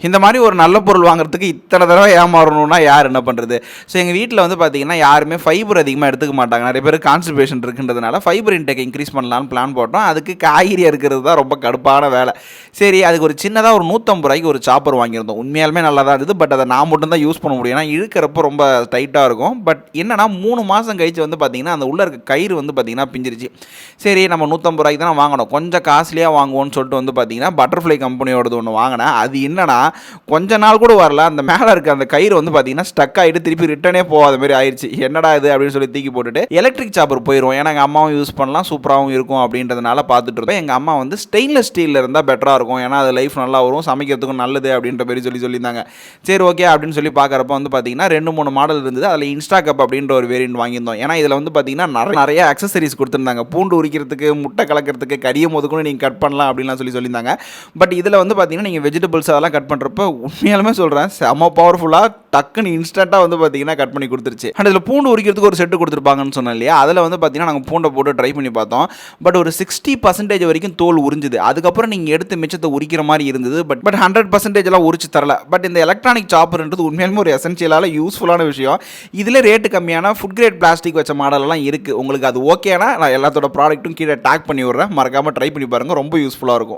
இந்த மாதிரி ஒரு நல்ல பொருள் வாங்குறதுக்கு இத்தனை தடவை ஏமாறணும்னா யார் என்ன பண்ணுறது? ஸோ எங்கள் வீட்டில் வந்து பார்த்தீங்கன்னா யாருமே ஃபைபர் அதிகமாக எடுத்துக்க மாட்டாங்க. நிறைய பேர் கான்ஸ்டிபேஷன் இருக்குன்றதுனால ஃபைபர் இன்டேக் இன்க்ரீஸ் பண்ணலான்னு பிளான் போட்டோம். அதுக்கு காய்கறி அறுக்கிறது தான் ரொம்ப கடுப்பான வேலை. சரி, அதுக்கு ஒரு சின்னதாக ஒரு ₹150 ஒரு சாப்பர் வாங்கியிருந்தோம். உண்மையாலுமே நல்லா தான் இருந்தது. பட் அதை நான் மட்டும் தான் யூஸ் பண்ண முடியும். ஏன்னா இழுக்கிறப்ப ரொம்ப டைட்டாக இருக்கும். பட் என்னன்னா 3 மாதம் கழிச்சு வந்து பார்த்தீங்கன்னா அந்த உள்ள இருக்க கயிறு வந்து பார்த்தீங்கன்னா பிஞ்சிருச்சு. சரி, நம்ம ₹150 தானே வாங்கணும், கொஞ்சம் காஸ்ட்லியாக வாங்குவோன்னு சொல்லிட்டு வந்து பார்த்தீங்கன்னா பட்டர்ஃப்ளை கம்பெனியோடது ஒன்று வாங்கினேன். அது என்னன்னா கொஞ்ச நாள் கூட வரல, அந்த மேலே இருக்க அந்த கயிறு வந்து பார்த்தீங்கன்னா ஸ்டக் ஆகிட்டு திருப்பி ரிட்டனே போகாத மாதிரி ஆயிடுச்சு. என்னடா இது அப்படின்னு சொல்லி தூக்கி போட்டுட்டு எலக்ட்ரிக் சாப்பர் போயிடும். ஏன்னா எங்கள் அம்மாவும் யூஸ் பண்ணலாம், சூப்பராகவும் இருக்கும் அப்படின்றதுனால பார்த்துட்டு இருப்பேன். எங்கள் அம்மா வந்து ஸ்டெயின்லெஸ் ஸ்டீலில் இருந்தால் பெட்டராக இருக்கும், ஏன்னா அது லைஃப் நல்லா வரும், சமைக்கிறதுக்கும் நல்லது அப்படின்ற மாதிரி சொல்லியிருந்தாங்க. சரி, ஓகே அப்படின்னு சொல்லி பார்க்குறப்ப வந்து பார்த்தீங்கன்னா 2-3 மாடல் இருந்தது. அதில் இன்ஸ்டா கப் அப்படின்ற ஒரு வேரியன்ட் வாங்கியிருந்தோம். ஏன்னா இதில் வந்து பார்த்தீங்கன்னா நிறைய அக்சசரிஸ் கொடுத்துருந்தாங்க. பூண்டு உரிக்கிறதுக்கு, முட்டை கலக்கிறதுக்கு, கறியை முதற்கொண்டு நீங்கள் கட் பண்ணலாம் அப்படின்லாம் சொல்லியிருந்தாங்க. பட் இதில் வந்து பார்த்தீங்கன்னா நீங்கள் வெஜிடபிள்ஸ் அதெல்லாம் கட் பண்ணுறப்ப உண்மையாலுமே சொல்கிறேன் செம்ம பவர்ஃபுல்லாக டக்குன்னு இன்ஸ்டண்ட்டாக வந்து பார்த்தீங்கன்னா கட் பண்ணி கொடுத்துருச்சு. அண்ட் இதில் பூண்டு உரிக்கிறதுக்கு ஒரு செட்டு கொடுத்துருப்பாங்கன்னு சொன்னேன் இல்லையா? அதில் வந்து பார்த்தீங்கன்னா நாங்கள் பூண்டை போட்டு ட்ரை பண்ணி பார்த்தோம். பட் ஒரு 60% வரைக்கும் தோல் உறிஞ்சுது. அதுக்கப்புறம் நீங்கள் எடுத்து மிச்சத்தை உரிக்கிற மாதிரி இருந்தது. பட் 100% உரிச்சு தரல. பட் இந்த எலக்ட்ரானிக் சாப்பர்ன்றது உண்மையாலுமே ஒரு எசென்ஷியலான யூஸ்ஃபுல்லான விஷயம். இதில் ரேட்டு கம்மியான ஃபுட் கிரேட் பிளாஸ்டிக் வச்ச மாடலெல்லாம் இருக்குது. உங்களுக்கு அது ஓகேனா நான் எல்லாத்தோட ப்ராடக்ட்டும் கீழே டேக் பண்ணி விட்றேன். மறக்காமல் ட்ரை பண்ணி பாருங்கள், ரொம்ப யூஸ்ஃபுல்லாக இருக்கும்.